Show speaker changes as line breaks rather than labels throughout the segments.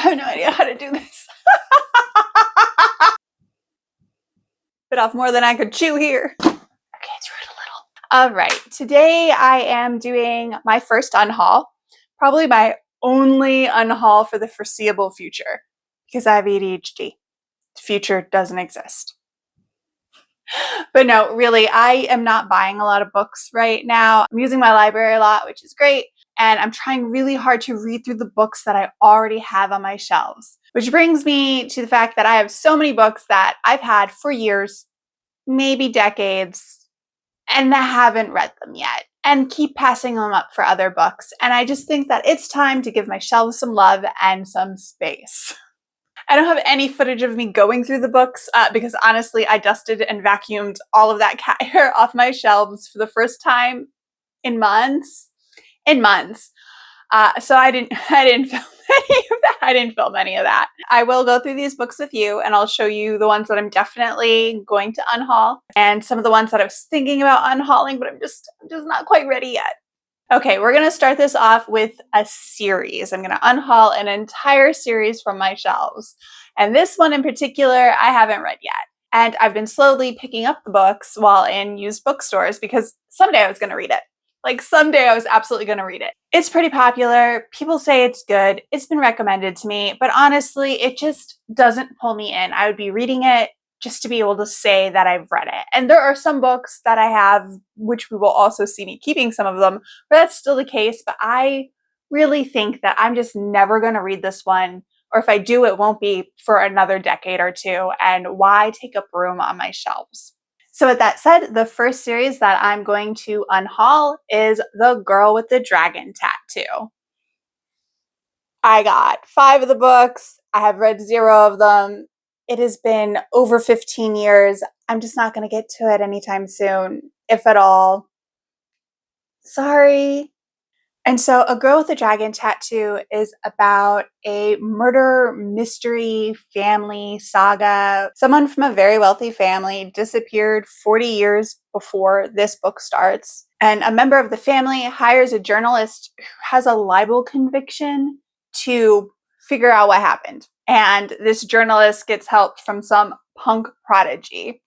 have no idea how to do this. Bit off more than I could chew here. Okay, it's rude a little. All right, today I am doing my first unhaul, probably my only unhaul for the foreseeable future, because I have ADHD. The future doesn't exist. But no, really, I am not buying a lot of books right now. I'm using my library a lot, which is great. And I'm trying really hard to read through the books that I already have on my shelves. Which brings me to the fact that I have so many books that I've had for years, maybe decades, and I haven't read them yet. And keep passing them up for other books. And I just think that it's time to give my shelves some love and some space. I don't have any footage of me going through the books because honestly, I dusted and vacuumed all of that cat hair off my shelves for the first time in months. So I didn't film any of that. I didn't film any of that. I will go through these books with you, and I'll show you the ones that I'm definitely going to unhaul, and some of the ones that I was thinking about unhauling, but I'm just not quite ready yet. Okay, we're going to start this off with a series. I'm going to unhaul an entire series from my shelves. And this one in particular, I haven't read yet. And I've been slowly picking up the books while in used bookstores because someday I was going to read it. Like someday I was absolutely going to read it. It's pretty popular. People say it's good. It's been recommended to me. But honestly, it just doesn't pull me in. I would be reading it just to be able to say that I've read it. And there are some books that I have, which we will also see me keeping some of them, where that's still the case. But I really think that I'm just never going to read this one. Or if I do, it won't be for another decade or two. And why take up room on my shelves? So with that said, the first series that I'm going to unhaul is The Girl with the Dragon Tattoo. I got 5 of the books. I have read 0 of them. It has been over 15 years. I'm just not going to get to it anytime soon, if at all. Sorry. And so A Girl with a Dragon Tattoo is about a murder mystery family saga. Someone from a very wealthy family disappeared 40 years before this book starts. And a member of the family hires a journalist who has a libel conviction to figure out what happened. And this journalist gets help from some punk prodigy,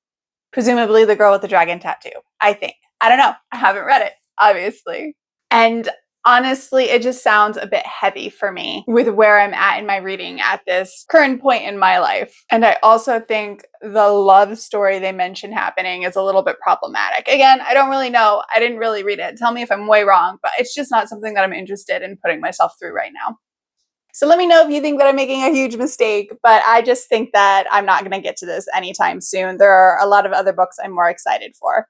presumably the girl with the dragon tattoo, I think. I don't know. I haven't read it, obviously. And honestly, it just sounds a bit heavy for me with where I'm at in my reading at this current point in my life. And I also think the love story they mention happening is a little bit problematic. Again, I don't really know. I didn't really read it. Tell me if I'm way wrong, but it's just not something that I'm interested in putting myself through right now. So let me know if you think that I'm making a huge mistake, but I just think that I'm not going to get to this anytime soon. There are a lot of other books I'm more excited for.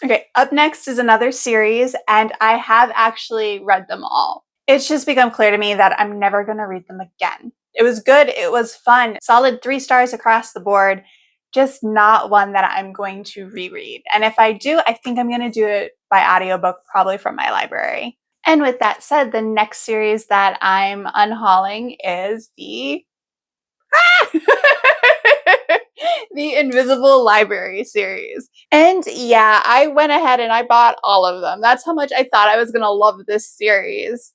Okay, up next is another series, and I have actually read them all. It's just become clear to me that I'm never going to read them again. It was good. It was fun. Solid 3 stars across the board. Just not one that I'm going to reread. And if I do, I think I'm going to do it by audiobook, probably from my library. And with that said, the next series that I'm unhauling is the the Invisible Library series. And yeah, I went ahead and I bought all of them. That's how much I thought I was going to love this series.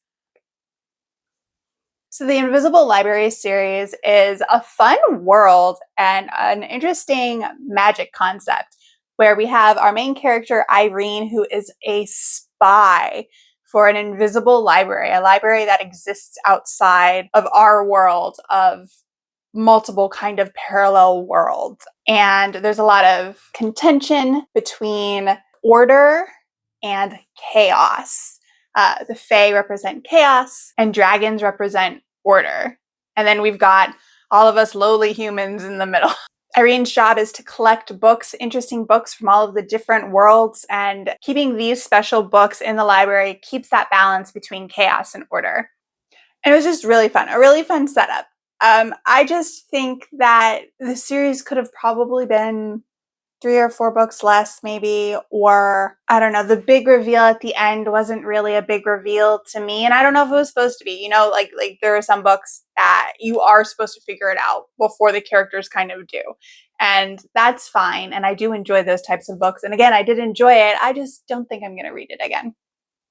So the Invisible Library series is a fun world and an interesting magic concept where we have our main character, Irene, who is a spy for an invisible library, a library that exists outside of our world of multiple kind of parallel worlds. And there's a lot of contention between order and chaos. The Fae represent chaos and dragons represent order. And then we've got all of us lowly humans in the middle. Irene's job is to collect books, interesting books from all of the different worlds, and keeping these special books in the library keeps that balance between chaos and order. And it was just really fun, a really fun setup. I just think that the series could have probably been 3 or 4 books less, maybe, or I don't know, the big reveal at the end wasn't really a big reveal to me, and I don't know if it was supposed to be, you know, like there are some books that you are supposed to figure it out before the characters kind of do, and that's fine, and I do enjoy those types of books, and again, I did enjoy it, I just don't think I'm going to read it again.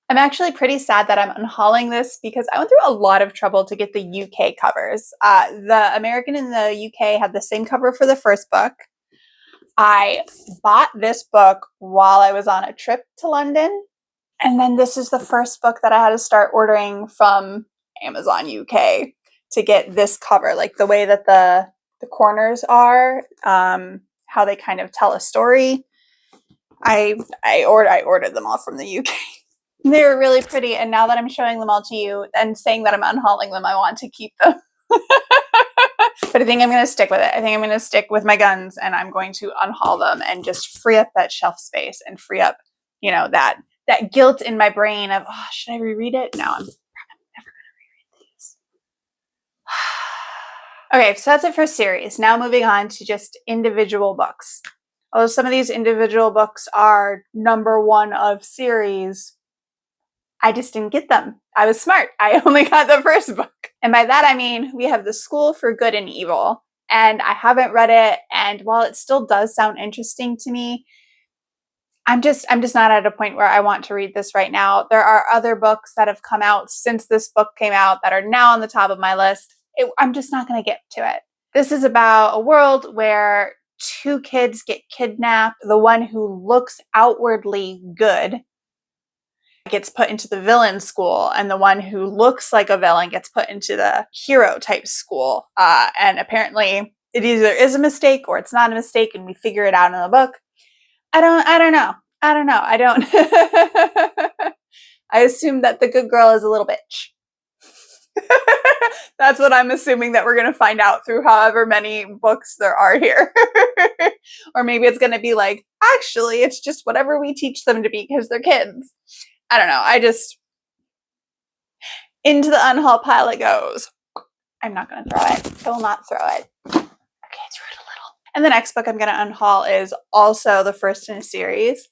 I'm actually pretty sad that I'm unhauling this because I went through a lot of trouble to get the UK covers. The American and the UK had the same cover for the first book. I bought this book while I was on a trip to London. And then this is the first book that I had to start ordering from Amazon UK to get this cover, like the way that the corners are, how they kind of tell a story. I ordered them all from the UK. They were really pretty, and now that I'm showing them all to you and saying that I'm unhauling them, I want to keep them. But I think I'm going to stick with it. I think I'm going to stick with my guns, and I'm going to unhaul them and just free up that shelf space and free up, that guilt in my brain of, oh, should I reread it? No, I'm never going to reread these. Okay, so that's it for series. Now moving on to just individual books. Although some of these individual books are number one of series, I just didn't get them. I was smart. I only got the first book. And by that I mean we have The School for Good and Evil. And I haven't read it. And while it still does sound interesting to me, I'm just not at a point where I want to read this right now. There are other books that have come out since this book came out that are now on the top of my list. I'm just not going to get to it. This is about a world where two kids get kidnapped. The one who looks outwardly good gets put into the villain school, and the one who looks like a villain gets put into the hero type school. And apparently it either is a mistake or it's not a mistake, and we figure it out in the book. I don't know. I assume that the good girl is a little bitch. That's what I'm assuming that we're going to find out through however many books there are here. Or maybe it's going to be like, actually, it's just whatever we teach them to be because they're kids. I don't know. Into the unhaul pile it goes. I'm not going to throw it. I will not throw it. Okay, threw it a little. And the next book I'm going to unhaul is also the first in a series,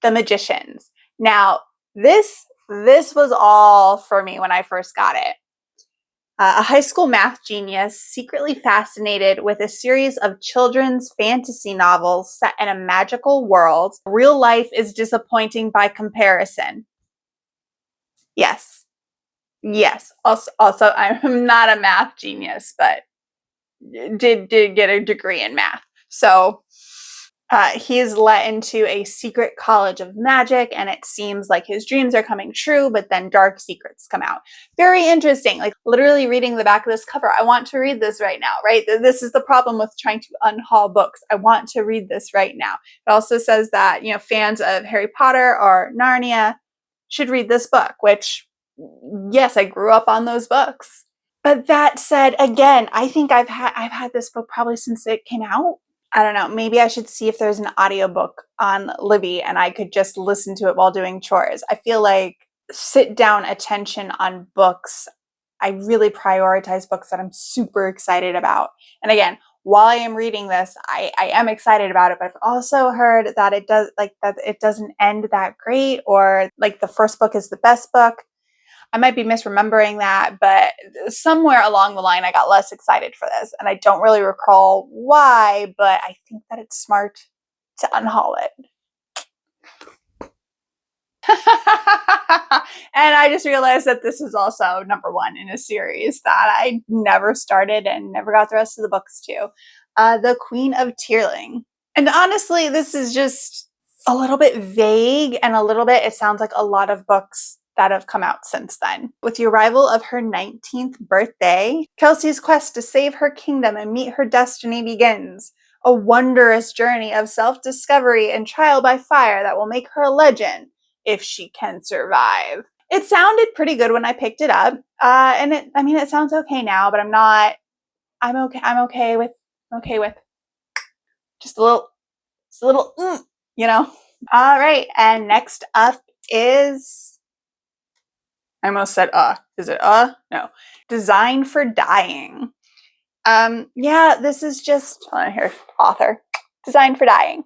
The Magicians. Now, this was all for me when I first got it. A high school math genius secretly fascinated with a series of children's fantasy novels set in a magical world. Real life is disappointing by comparison. Yes. Also, I'm not a math genius, but did get a degree in math. So he's let into a secret college of magic, and it seems like his dreams are coming true, but then dark secrets come out. Very interesting. Like literally reading the back of this cover, I want to read this right now, right? This is the problem with trying to unhaul books. I want to read this right now. It also says that, fans of Harry Potter or Narnia should read this book, which, yes, I grew up on those books. But that said, again, I think I've had this book probably since it came out. I don't know. Maybe I should see if there's an audiobook on Libby and I could just listen to it while doing chores. I feel like sit down attention on books, I really prioritize books that I'm super excited about. And again, while I am reading this, I am excited about it, but I've also heard that it doesn't end that great, or like the first book is the best book. I might be misremembering that, but somewhere along the line, I got less excited for this. And I don't really recall why, but I think that it's smart to unhaul it. And I just realized that this is also number one in a series that I never started and never got the rest of the books to. The Queen of Tearling. And honestly, this is just a little bit vague, and it sounds like a lot of books that have come out since then. With the arrival of her 19th birthday, Kelsey's quest to save her kingdom and meet her destiny begins. A wondrous journey of self-discovery and trial by fire that will make her a legend if she can survive. It sounded pretty good when I picked it up, and it sounds okay now, but I'm okay with just a little, All right, and next up is, I almost said is it no, Design for Dying. This is just, here, author, Design for Dying.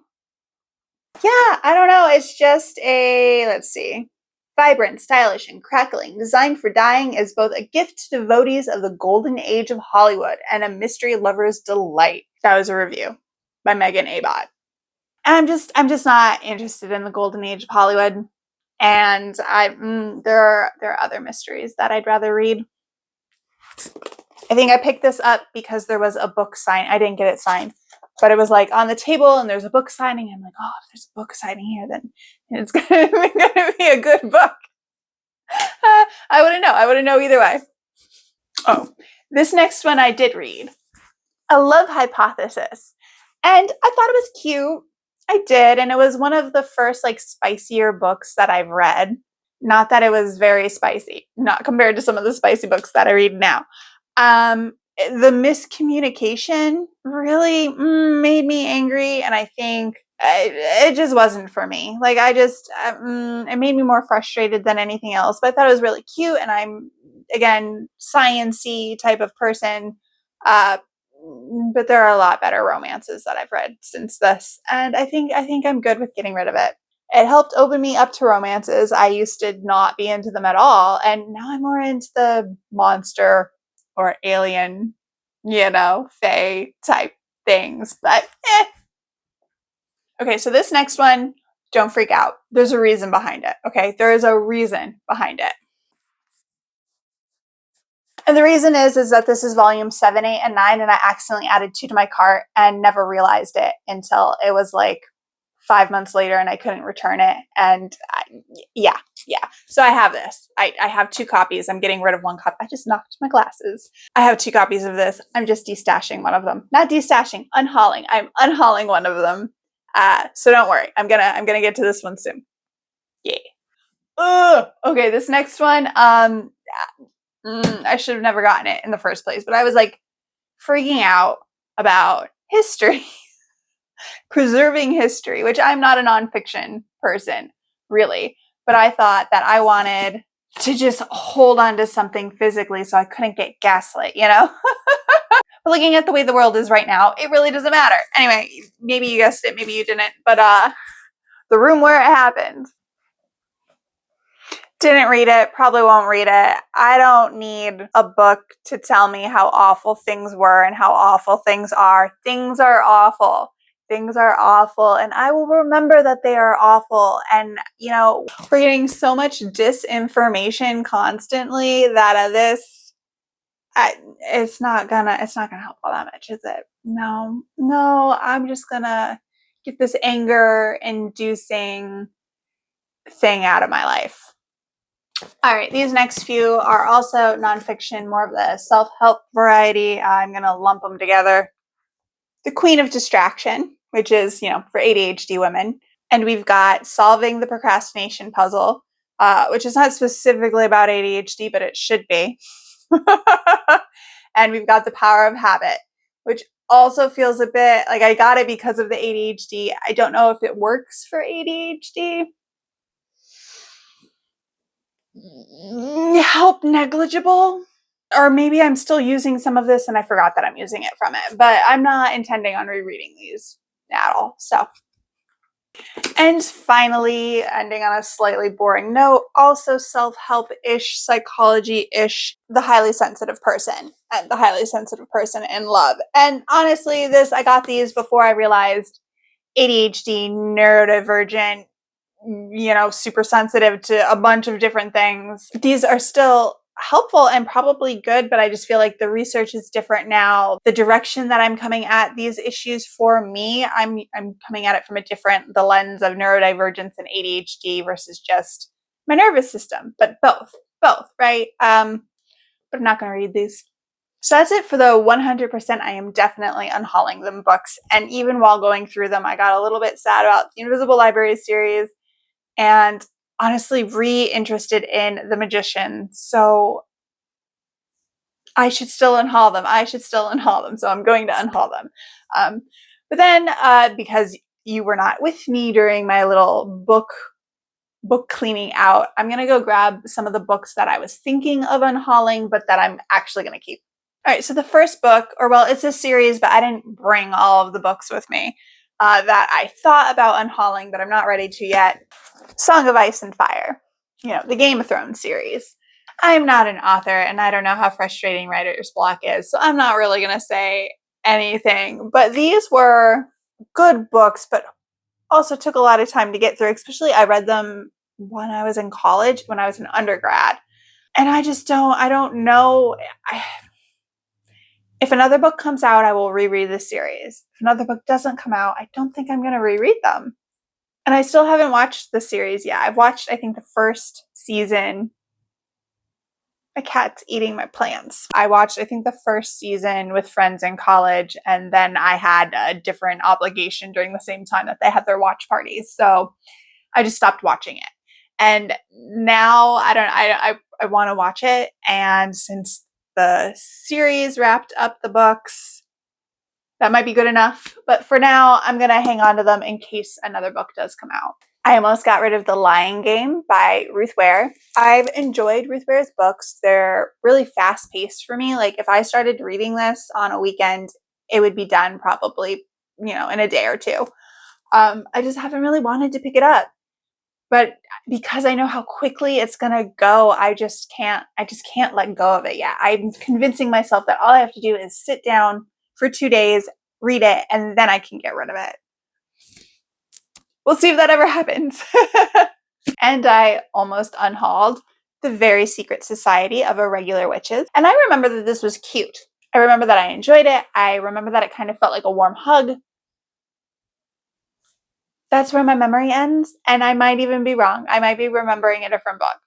Yeah, I don't know, it's just let's see, vibrant, stylish, and crackling. Design for Dying is both a gift to devotees of the golden age of Hollywood and a mystery lover's delight. That was a review by Megan Abott. And I'm just not interested in the golden age of Hollywood. And there are other mysteries that I'd rather read. I think I picked this up because there was a book sign. I didn't get it signed, but it was like on the table and there's a book signing. I'm like, oh, if there's a book signing here, then it's gonna be a good book. I wouldn't know. I wouldn't know either way. Oh, this next one I did read. A Love Hypothesis. And I thought it was cute. I did. And it was one of the first like spicier books that I've read. Not that it was very spicy, not compared to some of the spicy books that I read now. The miscommunication really made me angry. And I think it just wasn't for me. Like it made me more frustrated than anything else. But I thought it was really cute. And I'm, again, science-y type of person. But there are a lot better romances that I've read since this, and I think I'm good with getting rid of it. It helped open me up to romances. I used to not be into them at all, and now I'm more into the monster or alien, fae type things. But okay, so this next one, don't freak out. There's a reason behind it. Okay, there is a reason behind it. And the reason is that this is volume 7, 8, and 9, and I accidentally added 2 to my cart and never realized it until it was like 5 months later and I couldn't return it. And yeah. So I have this. I have 2 copies. I'm getting rid of 1 copy. I just knocked my glasses. I have 2 copies of this. I'm just destashing one of them. Not destashing, unhauling. I'm unhauling one of them. So don't worry. I'm gonna get to this one soon. Yeah. Okay, this next one. I should have never gotten it in the first place, but I was like freaking out about history, preserving history, which I'm not a nonfiction person, really, but I thought that I wanted to just hold on to something physically so I couldn't get gaslit, But looking at the way the world is right now, it really doesn't matter. Anyway, maybe you guessed it, maybe you didn't, but the room where it happened. Didn't read it, probably won't read it. I don't need a book to tell me how awful things were and how awful things are. Things are awful. Things are awful. And I will remember that they are awful. And, we're getting so much disinformation constantly that it's not gonna help all that much, is it? No, I'm just gonna get this anger inducing thing out of my life. All right, these next few are also nonfiction, more of the self-help variety. I'm going to lump them together. The Queen of Distraction, which is, for ADHD women. And we've got Solving the Procrastination Puzzle, which is not specifically about ADHD, but it should be. And we've got The Power of Habit, which also feels a bit like I got it because of the ADHD. I don't know if it works for ADHD. Help negligible, or maybe I'm still using some of this and I forgot that I'm using it from it, but I'm not intending on rereading these at all. So, and finally, ending on a slightly boring note, also self-help-ish, psychology-ish, The Highly Sensitive Person and The Highly Sensitive Person in Love. And honestly, I got these before I realized ADHD, neurodivergent, super sensitive to a bunch of different things. These are still helpful and probably good, but I just feel like the research is different now. The direction that I'm coming at these issues for me, I'm coming at it from the lens of neurodivergence and ADHD versus just my nervous system, but both, right? But I'm not going to read these. So that's it for the 100% I am definitely unhauling them books. And even while going through them, I got a little bit sad about the Invisible Library series and honestly re-interested in The Magician. So I should still unhaul them. So I'm going to unhaul them. But then because you were not with me during my little book cleaning out, I'm going to go grab some of the books that I was thinking of unhauling, but that I'm actually going to keep. All right, so the first book, it's a series, but I didn't bring all of the books with me that I thought about unhauling, but I'm not ready to yet. Song of Ice and Fire, the Game of Thrones series. I'm not an author, and I don't know how frustrating writer's block is, so I'm not really going to say anything. But these were good books, but also took a lot of time to get through, especially I read them when I was in college, when I was an undergrad. And I don't know. If another book comes out, I will reread the series. If another book doesn't come out, I don't think I'm going to reread them. And I still haven't watched the series yet. I've watched, I think, the first season. My cat's eating my plants. I watched, I think, the first season with friends in college, and then I had a different obligation during the same time that they had their watch parties. So I just stopped watching it. And now I want to watch it. And since the series wrapped up the books, that might be good enough. But for now, I'm going to hang on to them in case another book does come out. I almost got rid of The Lying Game by Ruth Ware. I've enjoyed Ruth Ware's books. They're really fast paced for me. Like if I started reading this on a weekend, it would be done probably, in a day or two. I just haven't really wanted to pick it up. But because I know how quickly it's going to go, I just can't let go of it yet. I'm convincing myself that all I have to do is sit down for 2 days, read it, and then I can get rid of it. We'll see if that ever happens. And I almost unhauled The Very Secret Society of Irregular Witches. And I remember that this was cute. I remember that I enjoyed it. I remember that it kind of felt like a warm hug. That's where my memory ends. And I might even be wrong. I might be remembering a different book.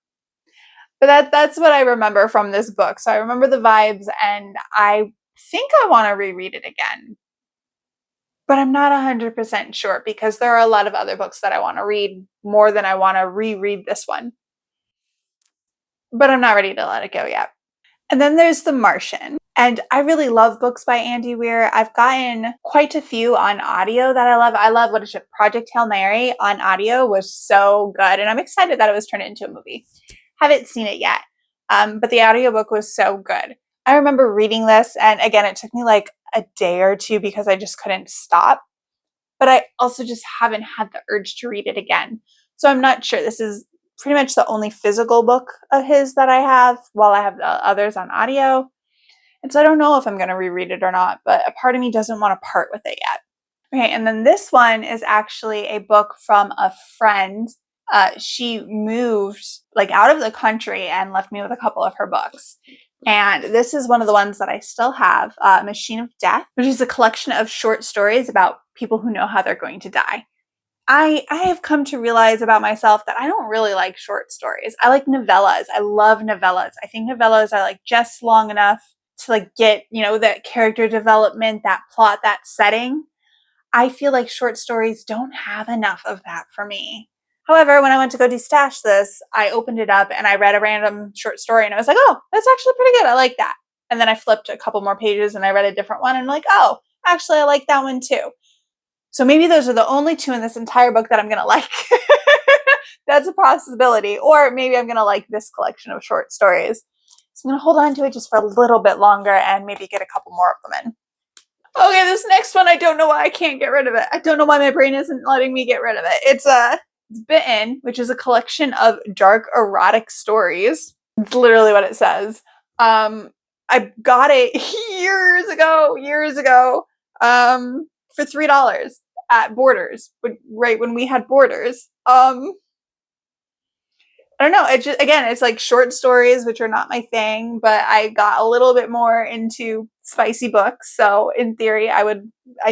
But that's what I remember from this book. So I remember the vibes, and I think I want to reread it again. But I'm not 100% sure because there are a lot of other books that I want to read more than I want to reread this one. But I'm not ready to let it go yet. And then there's The Martian. And I really love books by Andy Weir. I've gotten quite a few on audio that I love. I love, what is it, Project Hail Mary on audio was so good. And I'm excited that it was turned into a movie. Haven't seen it yet. But the audiobook was so good. I remember reading this, and again, it took me like a day or two because I just couldn't stop. But I also just haven't had the urge to read it again. So I'm not sure. This is pretty much the only physical book of his that I have, while I have the others on audio. And so I don't know if I'm going to reread it or not, but a part of me doesn't want to part with it yet. Okay, and then this one is actually a book from a friend. She moved out of the country and left me with a couple of her books. And this is one of the ones that I still have, Machine of Death, which is a collection of short stories about people who know how they're going to die. I have come to realize about myself that I don't really like short stories. I like novellas. I love novellas. I think novellas are just long enough to get, that character development, that plot, that setting. I feel like short stories don't have enough of that for me. However, when I went to go destash this, I opened it up and I read a random short story and I was like, oh, that's actually pretty good. I like that. And then I flipped a couple more pages and I read a different one and I'm like, oh, actually, I like that one too. So maybe those are the only two in this entire book that I'm going to like. That's a possibility. Or maybe I'm going to like this collection of short stories. So I'm going to hold on to it just for a little bit longer and maybe get a couple more of them in. Okay, this next one, I don't know why I can't get rid of it. I don't know why my brain isn't letting me get rid of it. It's Bitten, which is a collection of dark erotic stories. It's literally what it says. I got it years ago, for $3 at Borders, right when we had Borders. I don't know. It just, again, it's short stories, which are not my thing, but I got a little bit more into spicy books. So in theory, I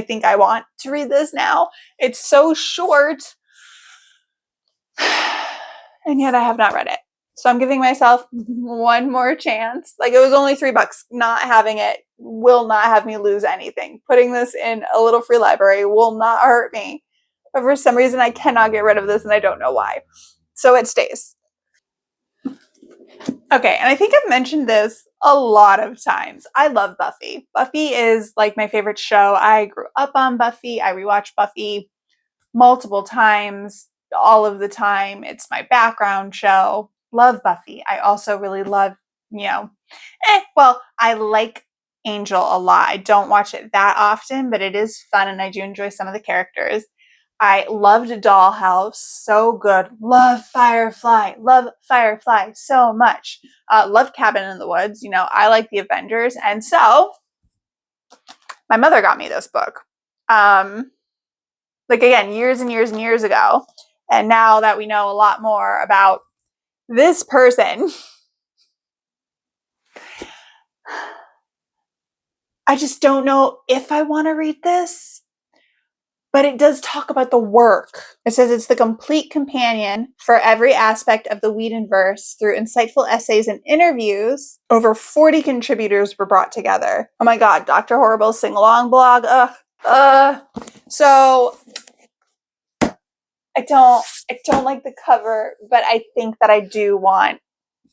think I want to read this now. It's so short. And yet I have not read it. So I'm giving myself one more chance. It was only $3. Not having it will not have me lose anything. Putting this in a little free library will not hurt me. But for some reason, I cannot get rid of this and I don't know why. So it stays. Okay, and I think I've mentioned this a lot of times. I love Buffy. Buffy is my favorite show. I grew up on Buffy. I rewatched Buffy multiple times, all of the time. It's my background show. Love Buffy. I also really love, I like Angel a lot. I don't watch it that often, but it is fun and I do enjoy some of the characters. I loved Dollhouse, so good. Love Firefly so much. Love Cabin in the Woods. I like the Avengers. And so my mother got me this book. Again, years and years and years ago. And now that we know a lot more about this person, I just don't know if I want to read this. But it does talk about the work. It says it's the complete companion for every aspect of the Whedonverse through insightful essays and interviews. Over 40 contributors were brought together. Oh my God, Dr. Horrible's sing-along blog. So I don't like the cover, but I think that I do want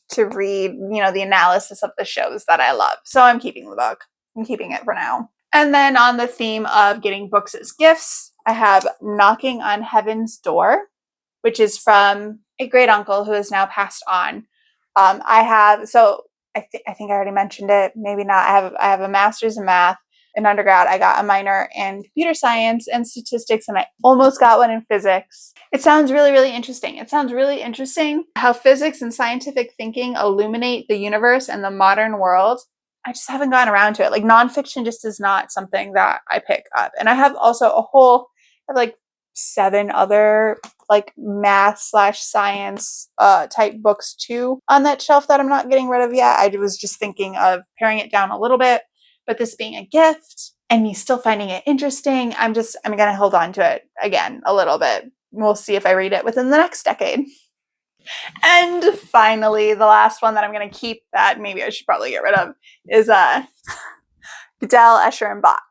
to read, the analysis of the shows that I love. So I'm keeping the book. I'm keeping it for now. And then on the theme of getting books as gifts, I have Knocking on Heaven's Door, which is from a great uncle who has now passed on. I think I already mentioned it. Maybe not. I have a master's in math. In undergrad, I got a minor in computer science and statistics, and I almost got one in physics. It sounds really, really interesting. It sounds really interesting how physics and scientific thinking illuminate the universe and the modern world. I just haven't gotten around to it. Like, nonfiction just is not something that I pick up. And I have also I have 7 other math/science type books too on that shelf that I'm not getting rid of yet. I was just thinking of paring it down a little bit, but this being a gift and me still finding it interesting, I'm going to hold on to it again a little bit. We'll see if I read it within the next decade. And finally, the last one that I'm going to keep that maybe I should probably get rid of is Goodell, Escher, and Bach.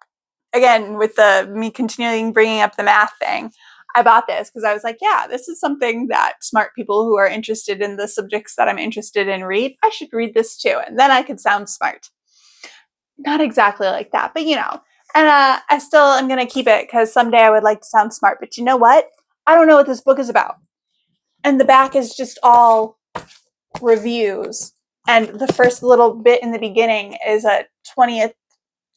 Again, with me continuing bringing up the math thing, I bought this because I was like, yeah, this is something that smart people who are interested in the subjects that I'm interested in read. I should read this too, and then I could sound smart. Not exactly like that, but And I still am going to keep it because someday I would like to sound smart. But you know what? I don't know what this book is about. And the back is just all reviews. And the first little bit in the beginning is a 20th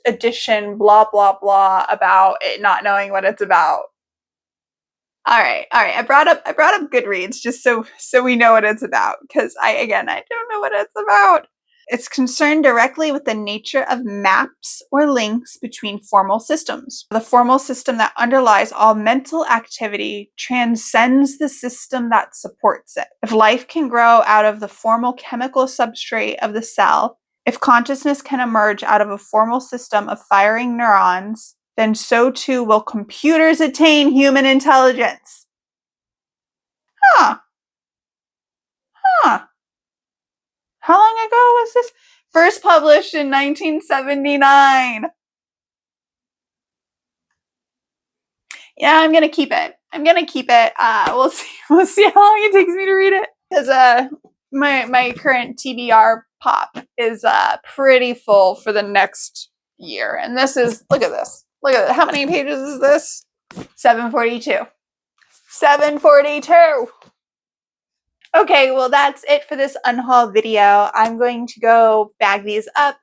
edition blah, blah, blah about it not knowing what it's about. All right. I brought up Goodreads just so we know what it's about, because I don't know what it's about. It's concerned directly with the nature of maps or links between formal systems. The formal system that underlies all mental activity transcends the system that supports it. If life can grow out of the formal chemical substrate of the cell, if consciousness can emerge out of a formal system of firing neurons, then so too will computers attain human intelligence. Huh. How long ago was this? First published in 1979. Yeah, I'm gonna keep it. We'll see how long it takes me to read it. Because my current TBR pop is pretty full for the next year. And this is, look at this. How many pages is this? 742. 742. Okay, well, that's it for this unhaul video. I'm going to go bag these up.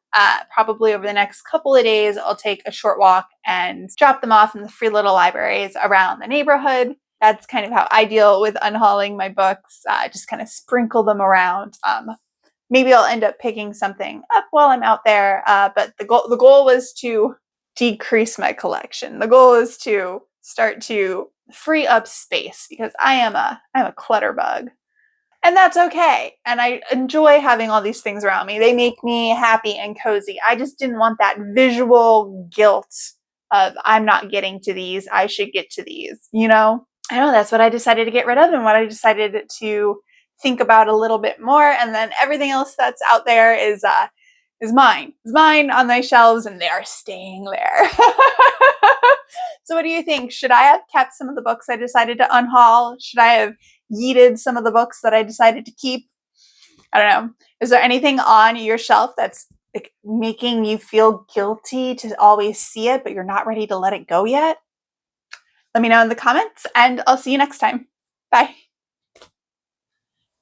Probably over the next couple of days, I'll take a short walk and drop them off in the free little libraries around the neighborhood. That's kind of how I deal with unhauling my books. Just kind of sprinkle them around. Maybe I'll end up picking something up while I'm out there. But the goal was to decrease my collection. The goal is to start to free up space, because I'm a clutter bug. And that's okay. And I enjoy having all these things around me. They make me happy and cozy. I just didn't want that visual guilt of I'm not getting to these. I should get to these, I know that's what I decided to get rid of and what I decided to think about a little bit more. And then everything else that's out there is mine. It's mine on my shelves, and they are staying there. So what do you think? Should I have kept some of the books I decided to unhaul? Should I have yeeted some of the books that I decided to keep? I don't know. Is there anything on your shelf that's making you feel guilty to always see it, but you're not ready to let it go yet? Let me know in the comments, and I'll see you next time. Bye.